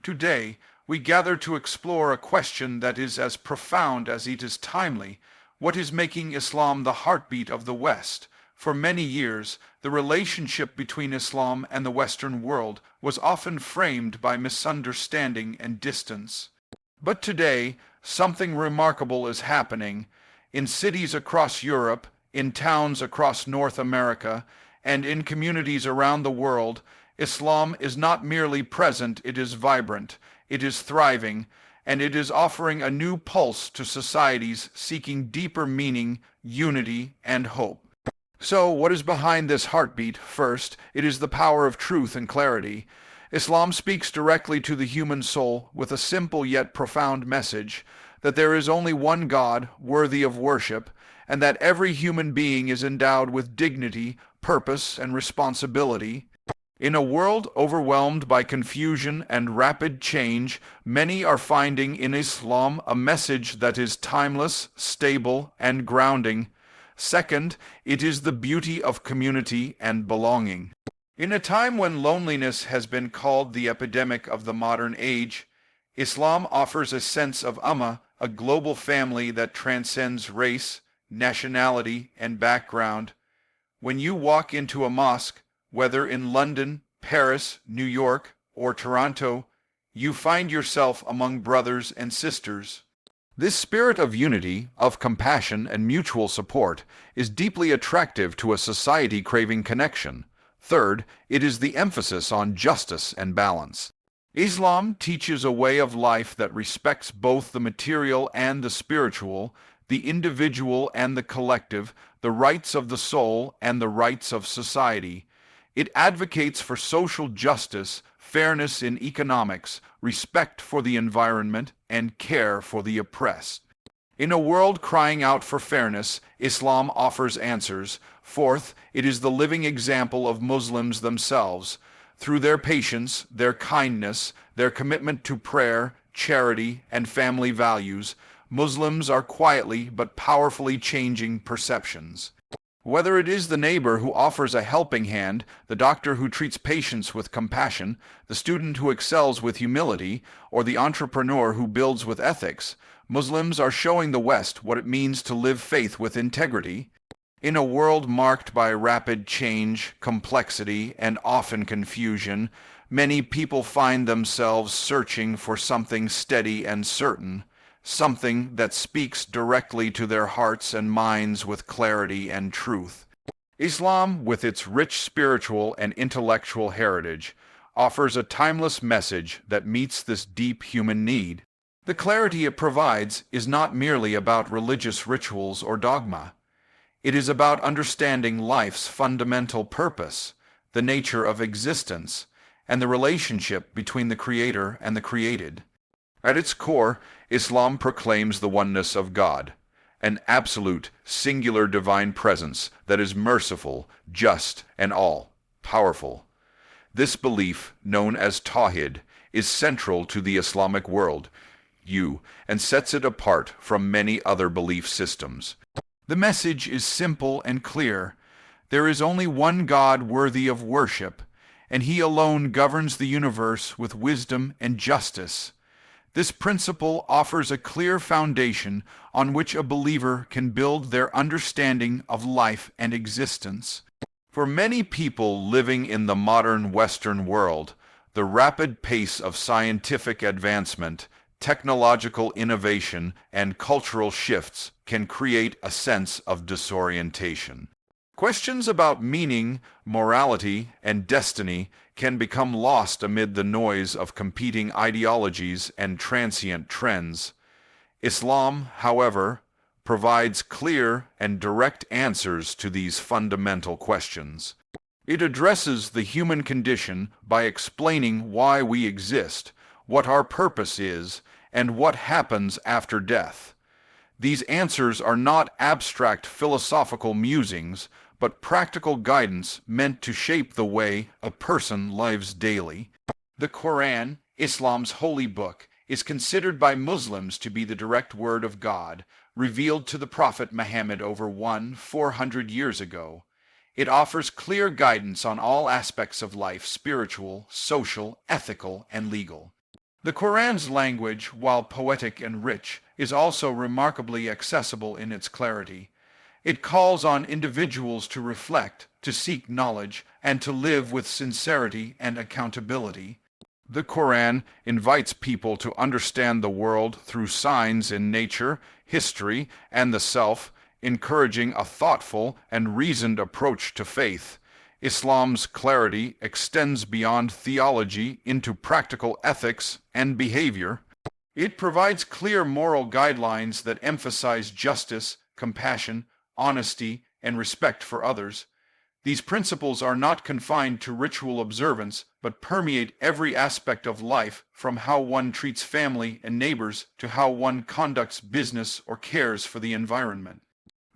Today, we gather to explore a question that is as profound as it is timely. What is making Islam the heartbeat of the West? For many years, the relationship between Islam and the Western world was often framed by misunderstanding and distance. But today, something remarkable is happening. In cities across Europe, in towns across North America, and in communities around the world, Islam is not merely present, it is vibrant, it is thriving, and it is offering a new pulse to societies seeking deeper meaning, unity, and hope. So, what is behind this heartbeat? First, it is the power of truth and clarity. Islam speaks directly to the human soul with a simple yet profound message that there is only one God worthy of worship, and that every human being is endowed with dignity, purpose, and responsibility. In a world overwhelmed by confusion and rapid change, many are finding in Islam a message that is timeless, stable, and grounding. Second, it is the beauty of community and belonging. In a time when loneliness has been called the epidemic of the modern age, Islam offers a sense of ummah, a global family that transcends race, nationality, and background. When you walk into a mosque, whether in London, Paris, New York, or Toronto, you find yourself among brothers and sisters. This spirit of unity, of compassion, and mutual support is deeply attractive to a society craving connection. Third, it is the emphasis on justice and balance. Islam teaches a way of life that respects both the material and the spiritual, the individual and the collective, the rights of the soul and the rights of society. It advocates for social justice, fairness in economics, respect for the environment, and care for the oppressed. In a world crying out for fairness, Islam offers answers. Fourth, it is the living example of Muslims themselves. Through their patience, their kindness, their commitment to prayer, charity, and family values, Muslims are quietly but powerfully changing perceptions. Whether it is the neighbor who offers a helping hand, the doctor who treats patients with compassion, the student who excels with humility, or the entrepreneur who builds with ethics, Muslims are showing the West what it means to live faith with integrity. In a world marked by rapid change, complexity, and often confusion, many people find themselves searching for something steady and certain, something that speaks directly to their hearts and minds with clarity and truth. Islam, with its rich spiritual and intellectual heritage, offers a timeless message that meets this deep human need. The clarity it provides is not merely about religious rituals or dogma. It is about understanding life's fundamental purpose, the nature of existence, and the relationship between the Creator and the created. At its core, Islam proclaims the oneness of God, an absolute, singular divine presence that is merciful, just, and all-powerful. This belief, known as Tawhid, is central to the Islamic world, and sets it apart from many other belief systems. The message is simple and clear. There is only one God worthy of worship, and He alone governs the universe with wisdom and justice. This principle offers a clear foundation on which a believer can build their understanding of life and existence. For many people living in the modern Western world, the rapid pace of scientific advancement, technological innovation, and cultural shifts can create a sense of disorientation. Questions about meaning, morality, and destiny can become lost amid the noise of competing ideologies and transient trends. Islam, however, provides clear and direct answers to these fundamental questions. It addresses the human condition by explaining why we exist, what our purpose is, and what happens after death. These answers are not abstract philosophical musings, but practical guidance meant to shape the way a person lives daily. The Quran, Islam's holy book, is considered by Muslims to be the direct word of God, revealed to the Prophet Muhammad over 400 years ago. It offers clear guidance on all aspects of life, spiritual, social, ethical, and legal. The Quran's language, while poetic and rich, is also remarkably accessible in its clarity. It calls on individuals to reflect, to seek knowledge, and to live with sincerity and accountability. The Quran invites people to understand the world through signs in nature, history, and the self, encouraging a thoughtful and reasoned approach to faith. Islam's clarity extends beyond theology into practical ethics and behavior. It provides clear moral guidelines that emphasize justice, compassion, honesty, and respect for others. These principles are not confined to ritual observance, but permeate every aspect of life, from how one treats family and neighbors to how one conducts business or cares for the environment.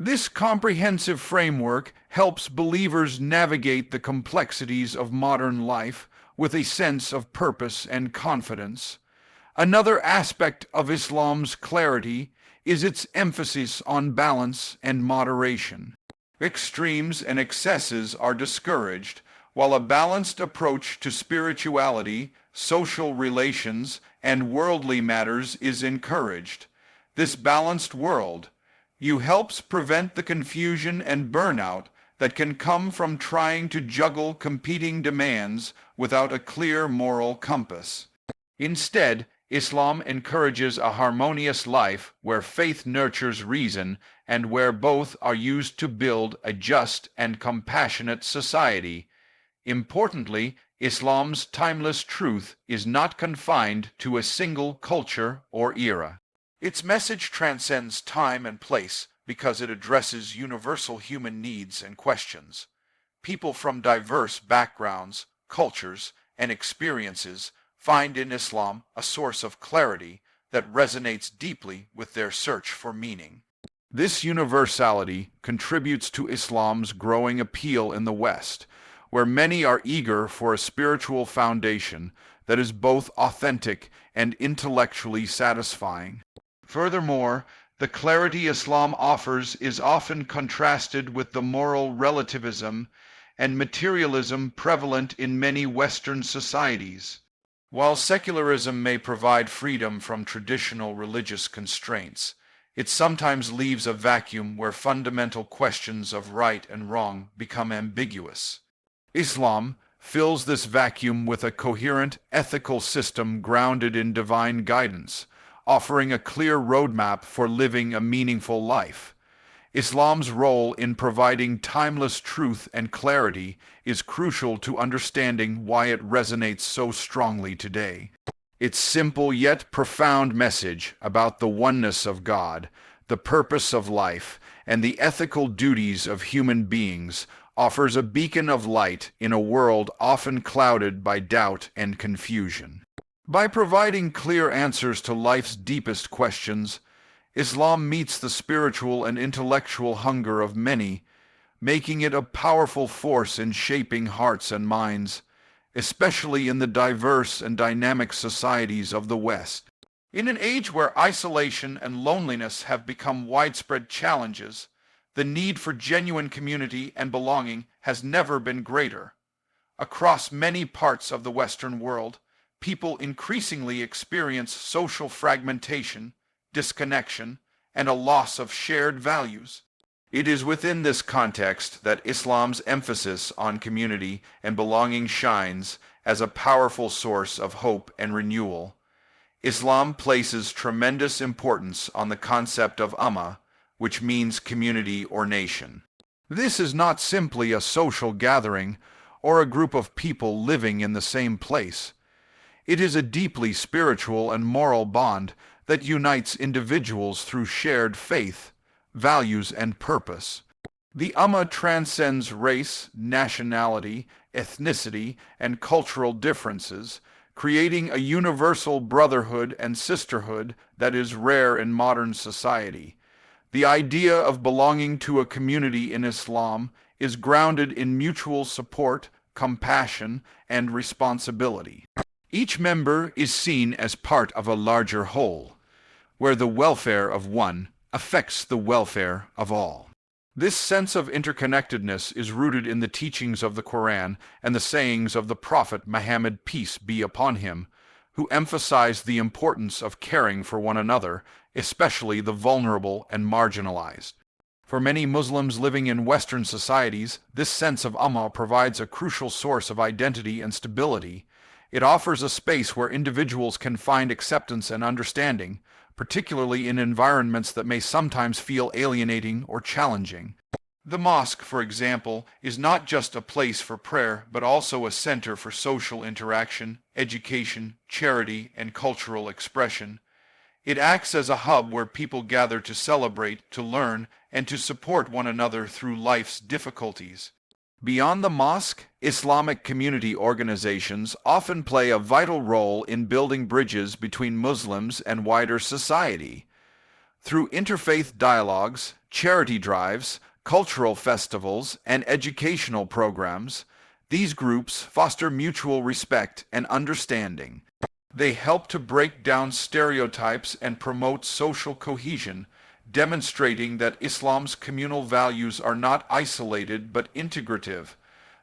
This comprehensive framework helps believers navigate the complexities of modern life with a sense of purpose and confidence. Another aspect of Islam's clarity is its emphasis on balance and moderation. Extremes and excesses are discouraged, while a balanced approach to spirituality, social relations, and worldly matters is encouraged. This balanced world helps prevent the confusion and burnout that can come from trying to juggle competing demands without a clear moral compass. Instead, Islam encourages a harmonious life where faith nurtures reason and where both are used to build a just and compassionate society. Importantly, Islam's timeless truth is not confined to a single culture or era. Its message transcends time and place because it addresses universal human needs and questions. People from diverse backgrounds, cultures, and experiences find in Islam a source of clarity that resonates deeply with their search for meaning. This universality contributes to Islam's growing appeal in the West, where many are eager for a spiritual foundation that is both authentic and intellectually satisfying. Furthermore, the clarity Islam offers is often contrasted with the moral relativism and materialism prevalent in many Western societies. While secularism may provide freedom from traditional religious constraints, it sometimes leaves a vacuum where fundamental questions of right and wrong become ambiguous. Islam fills this vacuum with a coherent ethical system grounded in divine guidance, offering a clear roadmap for living a meaningful life. Islam's role in providing timeless truth and clarity is crucial to understanding why it resonates so strongly today. Its simple yet profound message about the oneness of God, the purpose of life, and the ethical duties of human beings offers a beacon of light in a world often clouded by doubt and confusion. By providing clear answers to life's deepest questions, Islam meets the spiritual and intellectual hunger of many, making it a powerful force in shaping hearts and minds, especially in the diverse and dynamic societies of the West. In an age where isolation and loneliness have become widespread challenges, the need for genuine community and belonging has never been greater. Across many parts of the Western world, people increasingly experience social fragmentation, disconnection, and a loss of shared values. It is within this context that Islam's emphasis on community and belonging shines as a powerful source of hope and renewal. Islam places tremendous importance on the concept of ummah, which means community or nation. This is not simply a social gathering or a group of people living in the same place. It is a deeply spiritual and moral bond that unites individuals through shared faith, values, and purpose. The ummah transcends race, nationality, ethnicity, and cultural differences, creating a universal brotherhood and sisterhood that is rare in modern society. The idea of belonging to a community in Islam is grounded in mutual support, compassion, and responsibility. Each member is seen as part of a larger whole, where the welfare of one affects the welfare of all. This sense of interconnectedness is rooted in the teachings of the Quran and the sayings of the Prophet Muhammad, peace be upon him, who emphasize the importance of caring for one another, especially the vulnerable and marginalized. For many Muslims living in Western societies, this sense of Ummah provides a crucial source of identity and stability. It offers a space where individuals can find acceptance and understanding, particularly in environments that may sometimes feel alienating or challenging. The mosque, for example, is not just a place for prayer, but also a center for social interaction, education, charity, and cultural expression. It acts as a hub where people gather to celebrate, to learn, and to support one another through life's difficulties. Beyond the mosque, Islamic community organizations often play a vital role in building bridges between Muslims and wider society. Through interfaith dialogues, charity drives, cultural festivals, and educational programs, these groups foster mutual respect and understanding. They help to break down stereotypes and promote social cohesion, demonstrating that Islam's communal values are not isolated but integrative.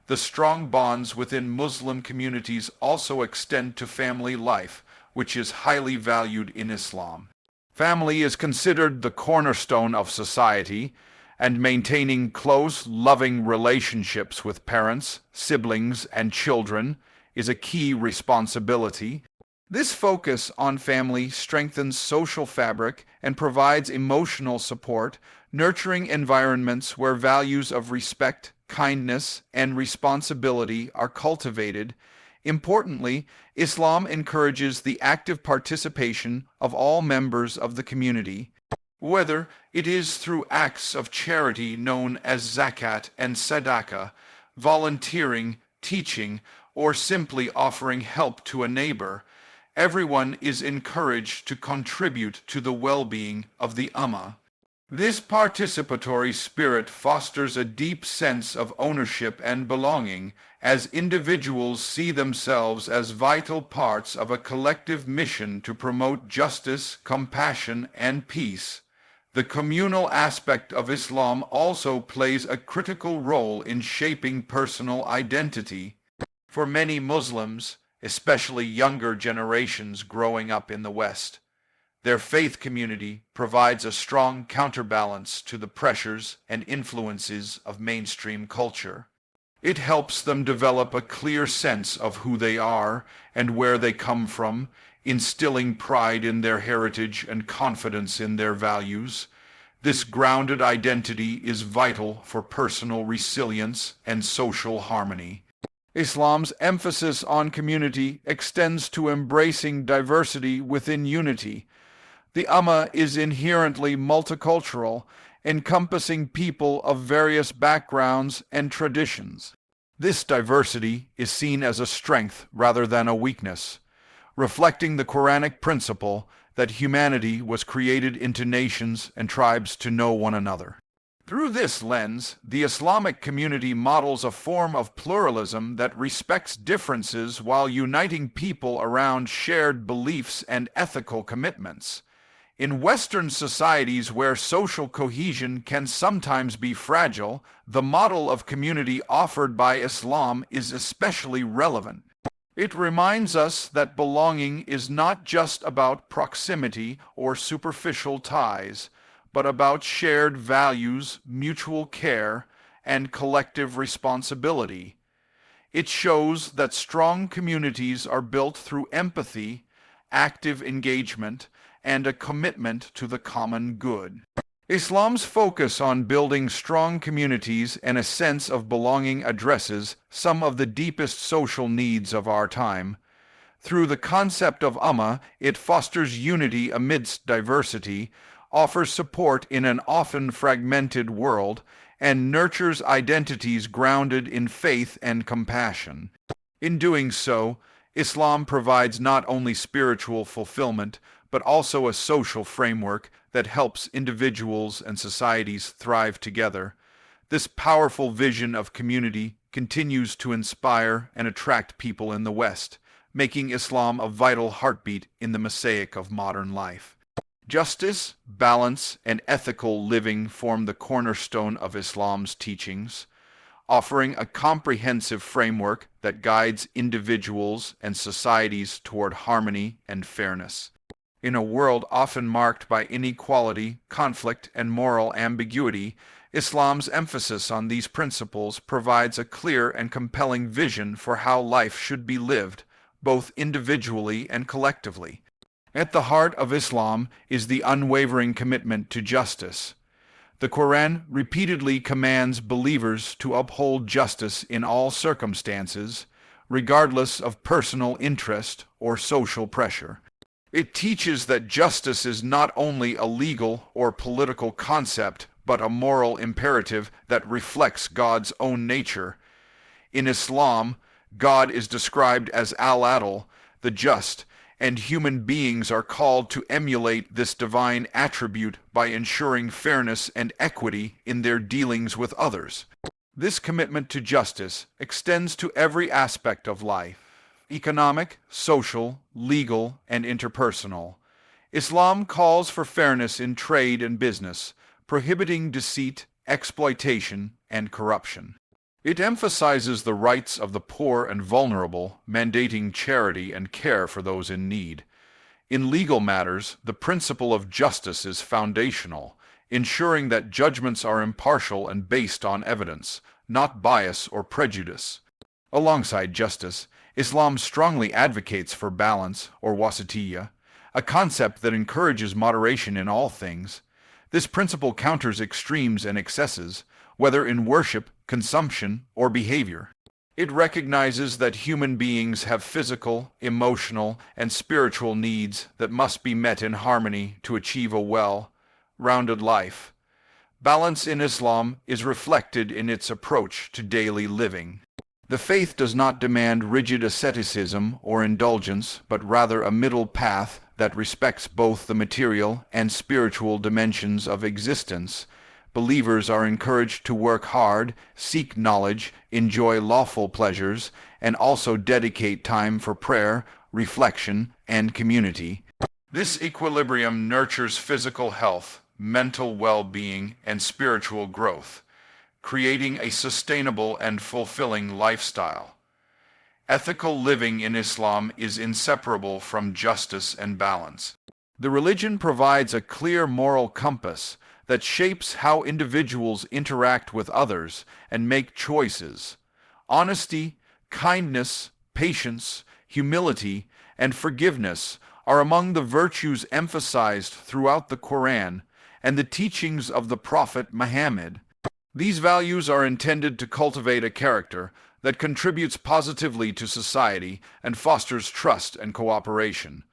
The strong bonds within Muslim communities also extend to family life, which is highly valued in Islam. Family is considered the cornerstone of society, and maintaining close, loving relationships with parents, siblings, and children is a key responsibility. This focus on family strengthens social fabric and provides emotional support, nurturing environments where values of respect, kindness, and responsibility are cultivated. Importantly, Islam encourages the active participation of all members of the community, whether it is through acts of charity known as zakat and sadaqah, volunteering, teaching, or simply offering help to a neighbor. Everyone is encouraged to contribute to the well-being of the Ummah. This participatory spirit fosters a deep sense of ownership and belonging, as individuals see themselves as vital parts of a collective mission to promote justice, compassion, and peace. The communal aspect of Islam also plays a critical role in shaping personal identity. For many Muslims, especially younger generations growing up in the West, their faith community provides a strong counterbalance to the pressures and influences of mainstream culture. It helps them develop a clear sense of who they are and where they come from, instilling pride in their heritage and confidence in their values. This grounded identity is vital for personal resilience and social harmony. Islam's emphasis on community extends to embracing diversity within unity. The Ummah is inherently multicultural, encompassing people of various backgrounds and traditions. This diversity is seen as a strength rather than a weakness, reflecting the Quranic principle that humanity was created into nations and tribes to know one another. Through this lens, the Islamic community models a form of pluralism that respects differences while uniting people around shared beliefs and ethical commitments. In Western societies where social cohesion can sometimes be fragile, the model of community offered by Islam is especially relevant. It reminds us that belonging is not just about proximity or superficial ties, but about shared values, mutual care, and collective responsibility. It shows that strong communities are built through empathy, active engagement, and a commitment to the common good. Islam's focus on building strong communities and a sense of belonging addresses some of the deepest social needs of our time. Through the concept of Ummah, it fosters unity amidst diversity, offers support in an often fragmented world, and nurtures identities grounded in faith and compassion. In doing so, Islam provides not only spiritual fulfillment, but also a social framework that helps individuals and societies thrive together. This powerful vision of community continues to inspire and attract people in the West, making Islam a vital heartbeat in the mosaic of modern life. Justice, balance, and ethical living form the cornerstone of Islam's teachings. offering a comprehensive framework that guides individuals and societies toward harmony and fairness. In a world often marked by inequality, conflict, and moral ambiguity, Islam's emphasis on these principles provides a clear and compelling vision for how life should be lived, both individually and collectively. At the heart of Islam is the unwavering commitment to justice. The Quran repeatedly commands believers to uphold justice in all circumstances, regardless of personal interest or social pressure. It teaches that justice is not only a legal or political concept, but a moral imperative that reflects God's own nature. In Islam, God is described as Al-Adl, the just, and human beings are called to emulate this divine attribute by ensuring fairness and equity in their dealings with others. This commitment to justice extends to every aspect of life: economic, social, legal, and interpersonal. Islam calls for fairness in trade and business, prohibiting deceit, exploitation, and corruption. It emphasizes the rights of the poor and vulnerable, mandating charity and care for those in need. In legal matters, the principle of justice is foundational, ensuring that judgments are impartial and based on evidence, not bias or prejudice. Alongside justice, Islam strongly advocates for balance, or wasatiyya, a concept that encourages moderation in all things. This principle counters extremes and excesses, whether in worship, consumption, or behavior. It recognizes that human beings have physical, emotional, and spiritual needs that must be met in harmony to achieve a well-rounded life. Balance in Islam is reflected in its approach to daily living. The faith does not demand rigid asceticism or indulgence, but rather a middle path that respects both the material and spiritual dimensions of existence. Believers are encouraged to work hard, seek knowledge, enjoy lawful pleasures, and also dedicate time for prayer, reflection, and community. This equilibrium nurtures physical health, mental well-being, and spiritual growth, creating a sustainable and fulfilling lifestyle. Ethical living in Islam is inseparable from justice and balance. The religion provides a clear moral compass that shapes how individuals interact with others and make choices. Honesty, kindness, patience, humility, and forgiveness are among the virtues emphasized throughout the Quran and the teachings of the Prophet Muhammad. These values are intended to cultivate a character that contributes positively to society and fosters trust and cooperation.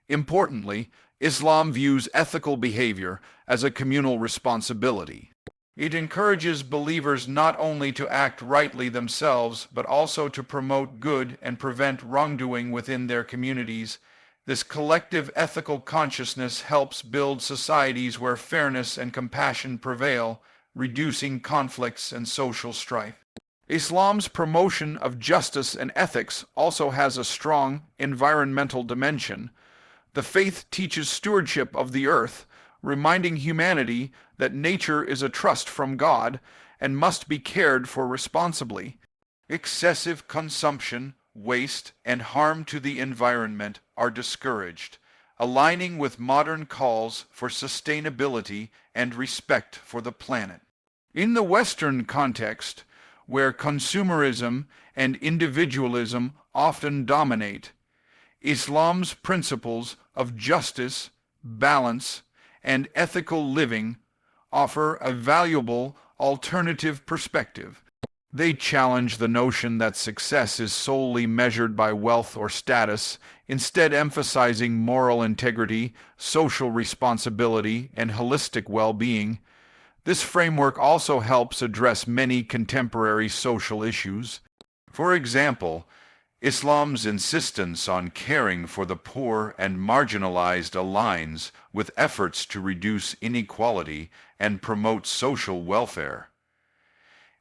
Importantly, Islam views ethical behavior as a communal responsibility. It encourages believers not only to act rightly themselves, but also to promote good and prevent wrongdoing within their communities. This collective ethical consciousness helps build societies where fairness and compassion prevail, reducing conflicts and social strife. Islam's promotion of justice and ethics also has a strong environmental dimension. The faith teaches stewardship of the earth, reminding humanity that nature is a trust from God and must be cared for responsibly. Excessive consumption, waste, and harm to the environment are discouraged, aligning with modern calls for sustainability and respect for the planet. In the Western context, where consumerism and individualism often dominate, Islam's principles of justice, balance, and ethical living offer a valuable alternative perspective. They challenge the notion that success is solely measured by wealth or status, instead emphasizing moral integrity, social responsibility, and holistic well-being. This framework also helps address many contemporary social issues. For example, Islam's insistence on caring for the poor and marginalized aligns with efforts to reduce inequality and promote social welfare.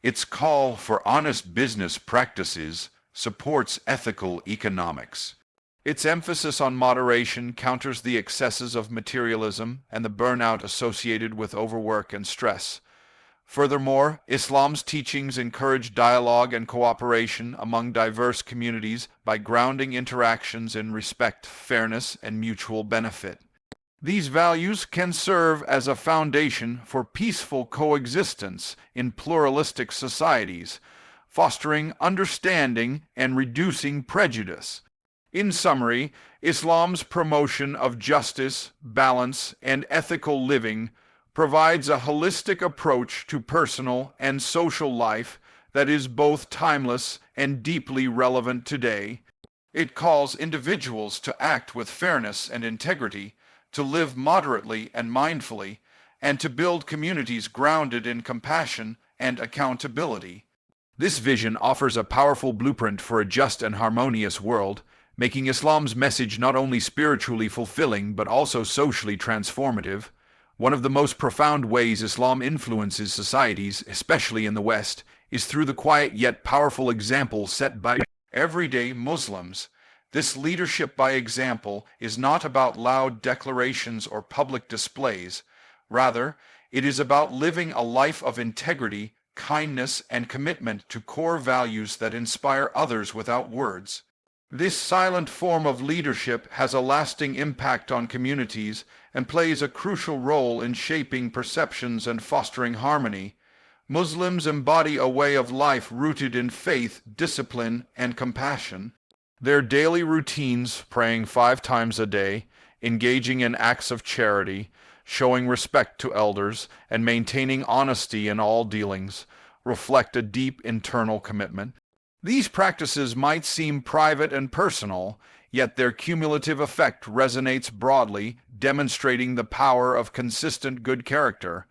Its call for honest business practices supports ethical economics. Its emphasis on moderation counters the excesses of materialism and the burnout associated with overwork and stress. Furthermore, Islam's teachings encourage dialogue and cooperation among diverse communities by grounding interactions in respect, fairness, and mutual benefit. These values can serve as a foundation for peaceful coexistence in pluralistic societies, fostering understanding and reducing prejudice. In summary, Islam's promotion of justice, balance, and ethical living provides a holistic approach to personal and social life that is both timeless and deeply relevant today. It calls individuals to act with fairness and integrity, to live moderately and mindfully, and to build communities grounded in compassion and accountability. This vision offers a powerful blueprint for a just and harmonious world, making Islam's message not only spiritually fulfilling but also socially transformative. One of the most profound ways Islam influences societies, especially in the West, is through the quiet yet powerful example set by everyday Muslims. This leadership by example is not about loud declarations or public displays. Rather, it is about living a life of integrity, kindness, and commitment to core values that inspire others without words. This silent form of leadership has a lasting impact on communities and plays a crucial role in shaping perceptions and fostering harmony. Muslims embody a way of life rooted in faith, discipline, and compassion. Their daily routines, praying 5 times a day, engaging in acts of charity, showing respect to elders, and maintaining honesty in all dealings, reflect a deep internal commitment. These practices might seem private and personal, yet their cumulative effect resonates broadly, demonstrating the power of consistent good character.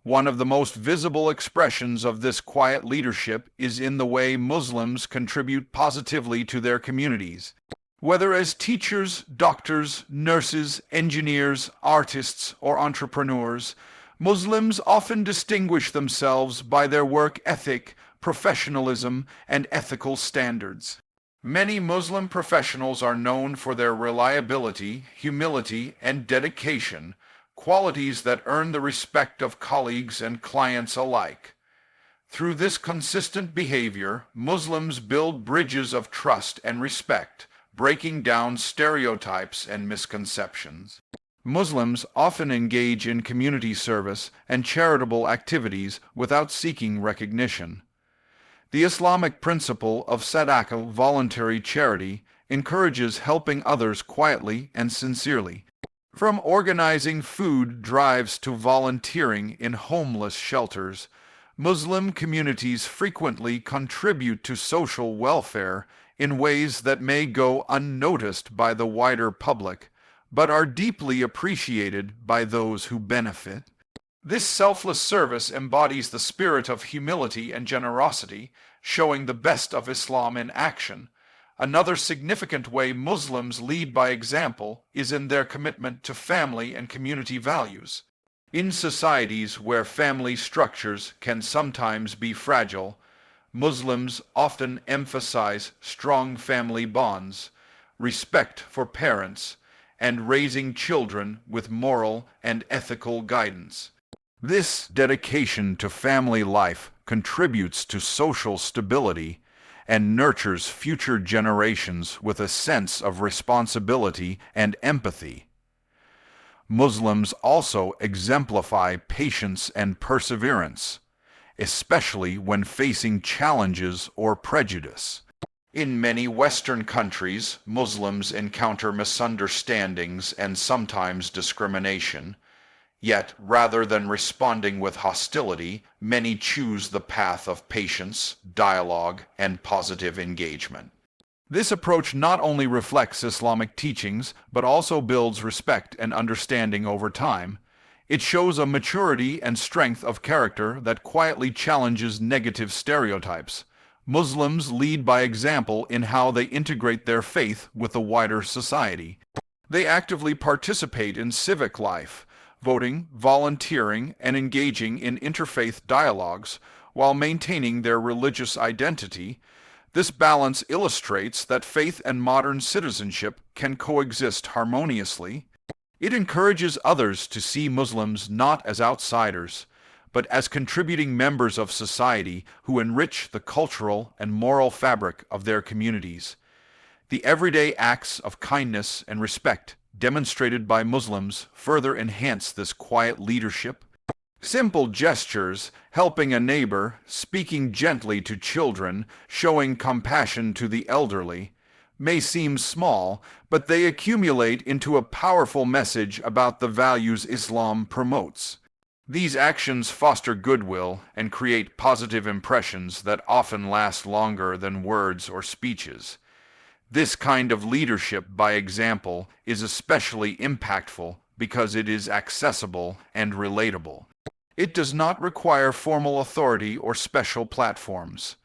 One of the most visible expressions of this quiet leadership is in the way Muslims contribute positively to their communities. Whether as teachers, doctors, nurses, engineers, artists, or entrepreneurs, Muslims often distinguish themselves by their work ethic, professionalism, and ethical standards. Many Muslim professionals are known for their reliability, humility, and dedication, qualities that earn the respect of colleagues and clients alike. Through this consistent behavior, Muslims build bridges of trust and respect, breaking down stereotypes and misconceptions. Muslims often engage in community service and charitable activities without seeking recognition. The Islamic principle of sadaqah, voluntary charity, encourages helping others quietly and sincerely. From organizing food drives to volunteering in homeless shelters, Muslim communities frequently contribute to social welfare in ways that may go unnoticed by the wider public, but are deeply appreciated by those who benefit. This selfless service embodies the spirit of humility and generosity, showing the best of Islam in action. Another significant way Muslims lead by example is in their commitment to family and community values. In societies where family structures can sometimes be fragile, Muslims often emphasize strong family bonds, respect for parents, and raising children with moral and ethical guidance. This dedication to family life contributes to social stability and nurtures future generations with a sense of responsibility and empathy. Muslims also exemplify patience and perseverance, especially when facing challenges or prejudice. In many Western countries, Muslims encounter misunderstandings and sometimes discrimination. Yet, rather than responding with hostility, many choose the path of patience, dialogue, and positive engagement. This approach not only reflects Islamic teachings, but also builds respect and understanding over time. It shows a maturity and strength of character that quietly challenges negative stereotypes. Muslims lead by example in how they integrate their faith with the wider society. They actively participate in civic life, voting, volunteering, and engaging in interfaith dialogues while maintaining their religious identity. This balance illustrates that faith and modern citizenship can coexist harmoniously. It encourages others to see Muslims not as outsiders, but as contributing members of society who enrich the cultural and moral fabric of their communities. The everyday acts of kindness and respect demonstrated by Muslims further enhance this quiet leadership. Simple gestures, helping a neighbor, speaking gently to children, showing compassion to the elderly, may seem small, but they accumulate into a powerful message about the values Islam promotes. These actions foster goodwill and create positive impressions that often last longer than words or speeches. This kind of leadership by example is especially impactful because it is accessible and relatable. It does not require formal authority or special platforms.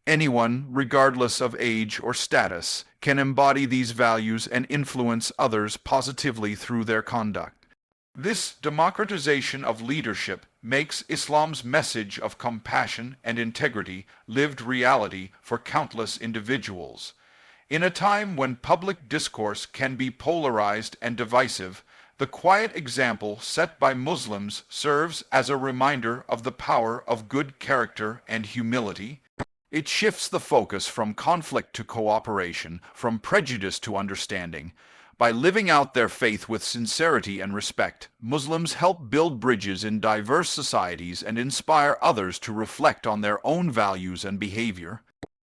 Anyone, regardless of age or status, can embody these values and influence others positively through their conduct. This democratization of leadership makes Islam's message of compassion and integrity lived reality for countless individuals. In a time when public discourse can be polarized and divisive, the quiet example set by Muslims serves as a reminder of the power of good character and humility. It shifts the focus from conflict to cooperation, from prejudice to understanding. By living out their faith with sincerity and respect, Muslims help build bridges in diverse societies and inspire others to reflect on their own values and behavior.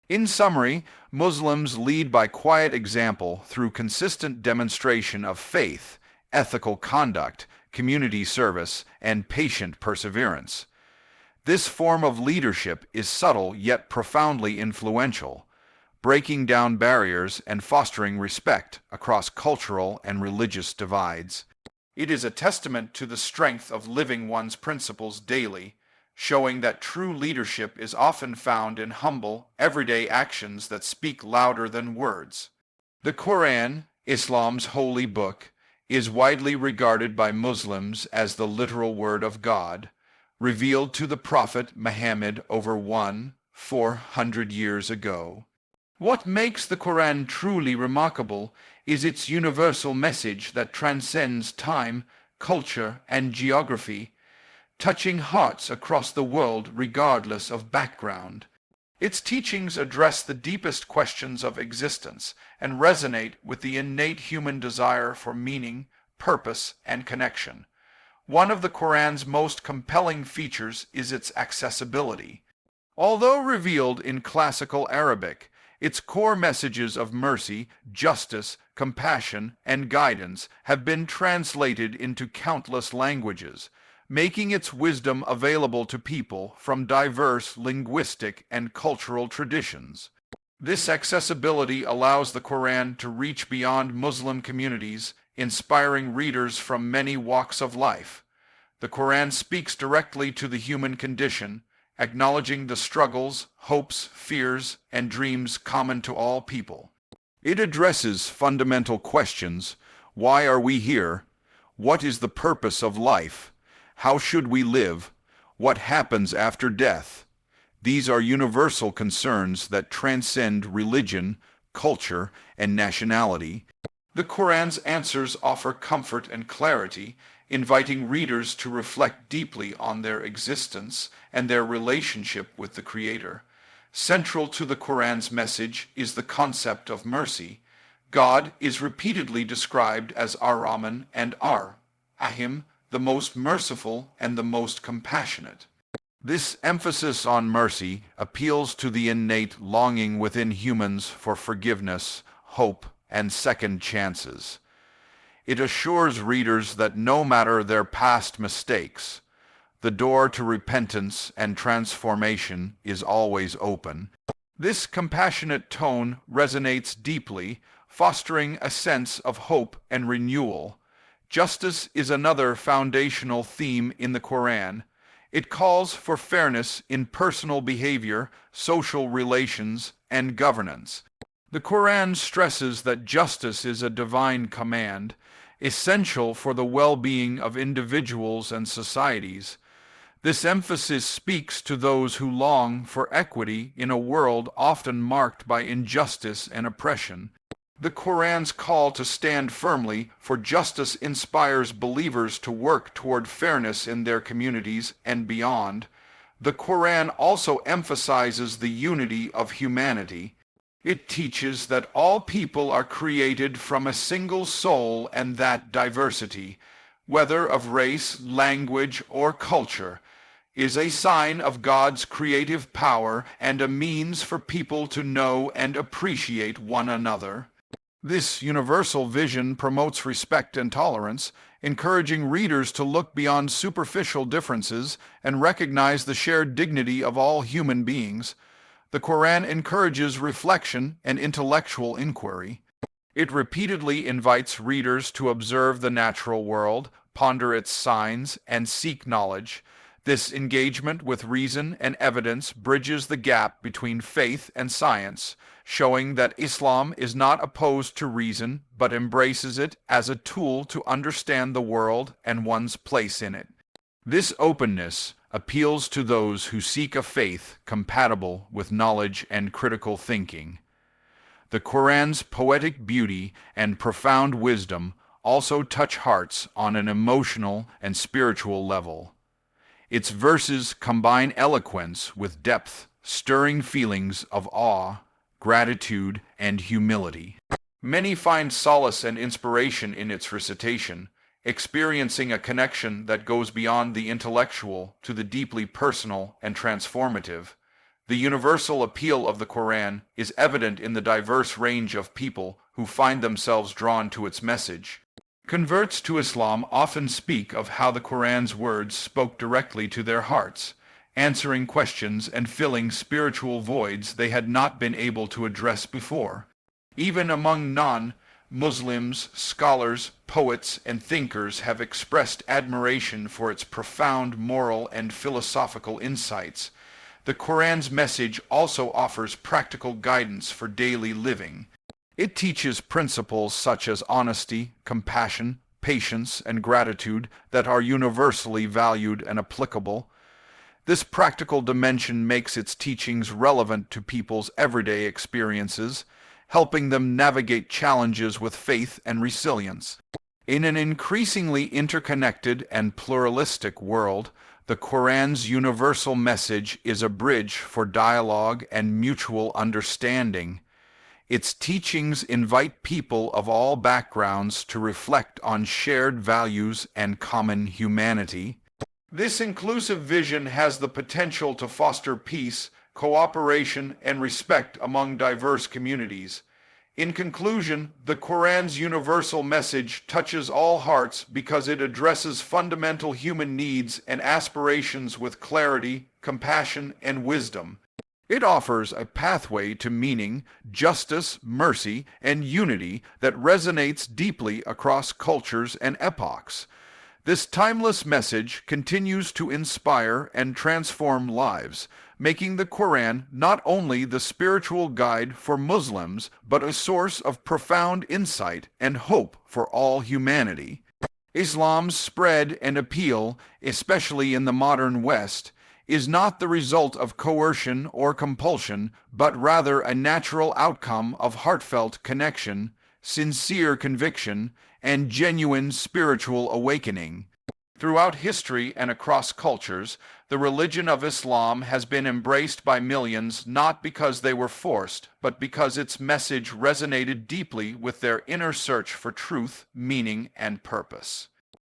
In summary, Muslims lead by quiet example through consistent demonstration of faith, ethical conduct, community service, and patient perseverance. This form of leadership is subtle yet profoundly influential, breaking down barriers and fostering respect across cultural and religious divides. It is a testament to the strength of living one's principles daily, showing that true leadership is often found in humble, everyday actions that speak louder than words. The Quran, Islam's holy book, is widely regarded by Muslims as the literal word of God, revealed to the Prophet Muhammad over 400 years ago. What makes the Quran truly remarkable is its universal message that transcends time, culture, and geography, touching hearts across the world regardless of background. Its teachings address the deepest questions of existence and resonate with the innate human desire for meaning, purpose, and connection. One of the Quran's most compelling features is its accessibility. Although revealed in classical Arabic, its core messages of mercy, justice, compassion, and guidance have been translated into countless languages, making its wisdom available to people from diverse linguistic and cultural traditions. This accessibility allows the Quran to reach beyond Muslim communities, inspiring readers from many walks of life. The Quran speaks directly to the human condition, acknowledging the struggles, hopes, fears, and dreams common to all people. It addresses fundamental questions: why are we here? What is the purpose of life? How should we live? What happens after death? These are universal concerns that transcend religion, culture, and nationality. The Quran's answers offer comfort and clarity, inviting readers to reflect deeply on their existence and their relationship with the Creator. Central to the Quran's message is the concept of mercy. God is repeatedly described as Ar-Rahman and Ar-Rahim, the most merciful and the most compassionate. This emphasis on mercy appeals to the innate longing within humans for forgiveness, hope, and second chances. It assures readers that no matter their past mistakes, the door to repentance and transformation is always open. This compassionate tone resonates deeply, fostering a sense of hope and renewal. Justice is another foundational theme in the Quran. It calls for fairness in personal behavior, social relations, and governance. The Quran stresses that justice is a divine command, essential for the well-being of individuals and societies. This emphasis speaks to those who long for equity in a world often marked by injustice and oppression. The Quran's call to stand firmly for justice inspires believers to work toward fairness in their communities and beyond. The Quran also emphasizes the unity of humanity. It teaches that all people are created from a single soul and that diversity, whether of race, language, or culture, is a sign of God's creative power and a means for people to know and appreciate one another. This universal vision promotes respect and tolerance, encouraging readers to look beyond superficial differences and recognize the shared dignity of all human beings. The Quran encourages reflection and intellectual inquiry. It repeatedly invites readers to observe the natural world, ponder its signs, and seek knowledge. This engagement with reason and evidence bridges the gap between faith and science, showing that Islam is not opposed to reason but embraces it as a tool to understand the world and one's place in it. This openness appeals to those who seek a faith compatible with knowledge and critical thinking. The Quran's poetic beauty and profound wisdom also touch hearts on an emotional and spiritual level. Its verses combine eloquence with depth, stirring feelings of awe, gratitude, and humility. Many find solace and inspiration in its recitation, experiencing a connection that goes beyond the intellectual to the deeply personal and transformative. The universal appeal of the Quran is evident in the diverse range of people who find themselves drawn to its message. Converts to Islam often speak of how the Quran's words spoke directly to their hearts, answering questions and filling spiritual voids they had not been able to address before. Even among non-Muslims, scholars, poets, and thinkers have expressed admiration for its profound moral and philosophical insights. The Quran's message also offers practical guidance for daily living. It teaches principles such as honesty, compassion, patience, and gratitude that are universally valued and applicable. This practical dimension makes its teachings relevant to people's everyday experiences, helping them navigate challenges with faith and resilience. In an increasingly interconnected and pluralistic world, the Quran's universal message is a bridge for dialogue and mutual understanding. Its teachings invite people of all backgrounds to reflect on shared values and common humanity. This inclusive vision has the potential to foster peace, cooperation, and respect among diverse communities. In conclusion, the Quran's universal message touches all hearts because it addresses fundamental human needs and aspirations with clarity, compassion, and wisdom. It offers a pathway to meaning, justice, mercy, and unity that resonates deeply across cultures and epochs. This timeless message continues to inspire and transform lives, making the Quran not only the spiritual guide for Muslims, but a source of profound insight and hope for all humanity. Islam's spread and appeal, especially in the modern West, is not the result of coercion or compulsion, but rather a natural outcome of heartfelt connection, sincere conviction, and genuine spiritual awakening. Throughout history and across cultures, the religion of Islam has been embraced by millions not because they were forced, but because its message resonated deeply with their inner search for truth, meaning, and purpose.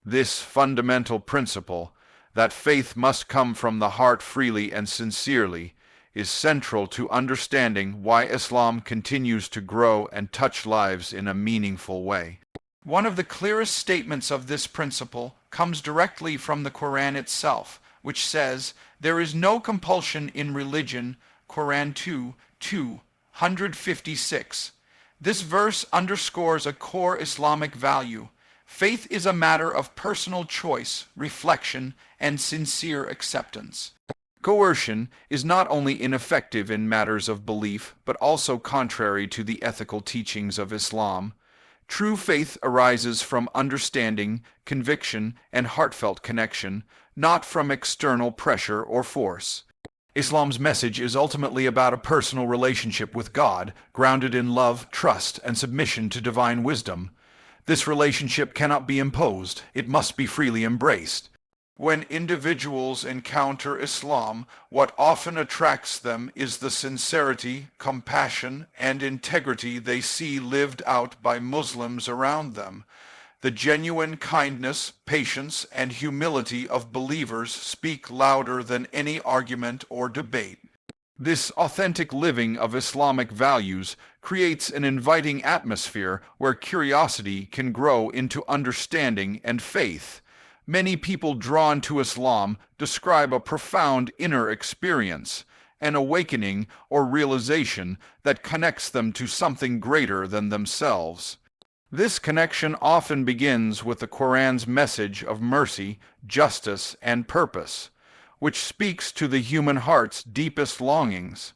This fundamental principle, that faith must come from the heart freely and sincerely, is central to understanding why Islam continues to grow and touch lives in a meaningful way. One of the clearest statements of this principle comes directly from the Quran itself, which says, "There is no compulsion in religion," Quran 2:256. This verse underscores a core Islamic value. Faith is a matter of personal choice, reflection, and sincere acceptance. Coercion is not only ineffective in matters of belief, but also contrary to the ethical teachings of Islam. True faith arises from understanding, conviction, and heartfelt connection, not from external pressure or force. Islam's message is ultimately about a personal relationship with God, grounded in love, trust, and submission to divine wisdom. This relationship cannot be imposed, it must be freely embraced. When individuals encounter Islam, what often attracts them is the sincerity, compassion, and integrity they see lived out by Muslims around them. The genuine kindness, patience, and humility of believers speak louder than any argument or debate. This authentic living of Islamic values creates an inviting atmosphere where curiosity can grow into understanding and faith. Many people drawn to Islam describe a profound inner experience, an awakening or realization that connects them to something greater than themselves. This connection often begins with the Quran's message of mercy, justice, and purpose, which speaks to the human heart's deepest longings.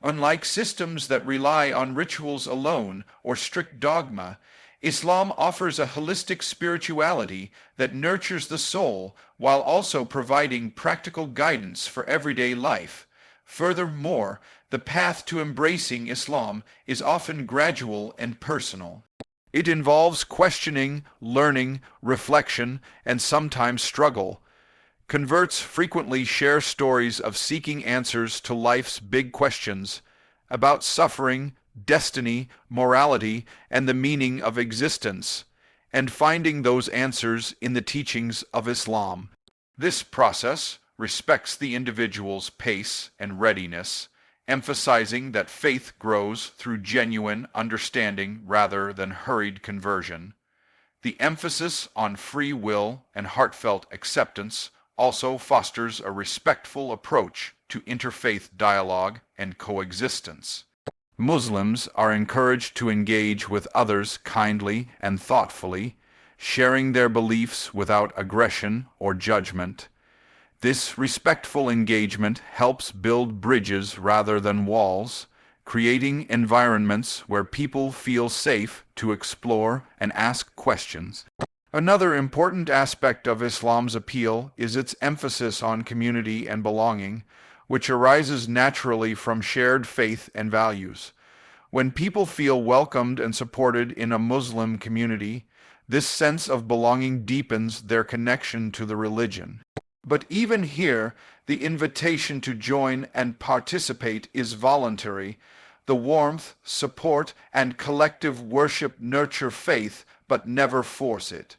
Unlike systems that rely on rituals alone or strict dogma, Islam offers a holistic spirituality that nurtures the soul while also providing practical guidance for everyday life. Furthermore, the path to embracing Islam is often gradual and personal. It involves questioning, learning, reflection, and sometimes struggle. Converts frequently share stories of seeking answers to life's big questions about suffering, destiny, morality, and the meaning of existence, and finding those answers in the teachings of Islam. This process respects the individual's pace and readiness, emphasizing that faith grows through genuine understanding rather than hurried conversion. The emphasis on free will and heartfelt acceptance also fosters a respectful approach to interfaith dialogue and coexistence. Muslims are encouraged to engage with others kindly and thoughtfully, sharing their beliefs without aggression or judgment. This respectful engagement helps build bridges rather than walls, creating environments where people feel safe to explore and ask questions. Another important aspect of Islam's appeal is its emphasis on community and belonging, which arises naturally from shared faith and values. When people feel welcomed and supported in a Muslim community, this sense of belonging deepens their connection to the religion. But even here, the invitation to join and participate is voluntary. The warmth, support, and collective worship nurture faith, but never force it.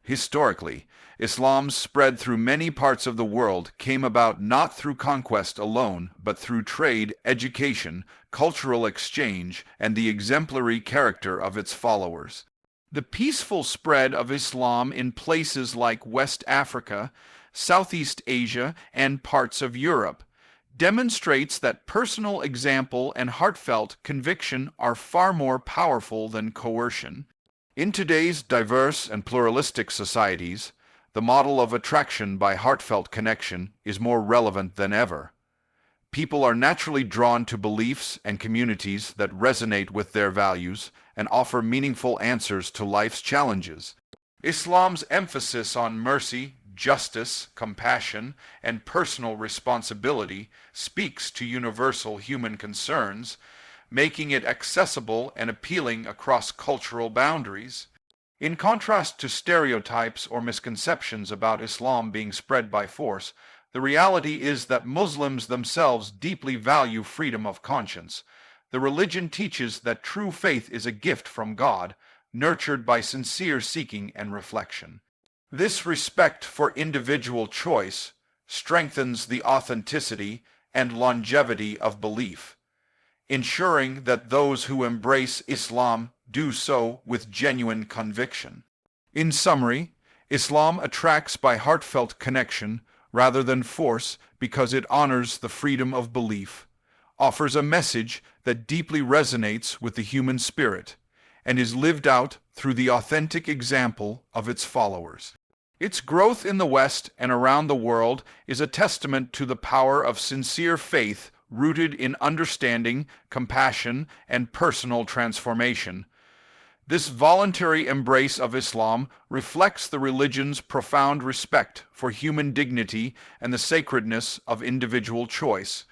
Historically, Islam's spread through many parts of the world came about not through conquest alone, but through trade, education, cultural exchange, and the exemplary character of its followers. The peaceful spread of Islam in places like West Africa, Southeast Asia, and parts of Europe demonstrates that personal example and heartfelt conviction are far more powerful than coercion. In today's diverse and pluralistic societies, the model of attraction by heartfelt connection is more relevant than ever. People are naturally drawn to beliefs and communities that resonate with their values and offer meaningful answers to life's challenges. Islam's emphasis on mercy, justice, compassion, and personal responsibility speaks to universal human concerns, making it accessible and appealing across cultural boundaries. In contrast to stereotypes or misconceptions about Islam being spread by force, the reality is that Muslims themselves deeply value freedom of conscience. The religion teaches that true faith is a gift from God, nurtured by sincere seeking and reflection. This respect for individual choice strengthens the authenticity and longevity of belief, ensuring that those who embrace Islam do so with genuine conviction. In summary, Islam attracts by heartfelt connection rather than force because it honors the freedom of belief, offers a message that deeply resonates with the human spirit, and is lived out through the authentic example of its followers. Its growth in the West and around the world is a testament to the power of sincere faith rooted in understanding, compassion, and personal transformation. This voluntary embrace of Islam reflects the religion's profound respect for human dignity and the sacredness of individual choice.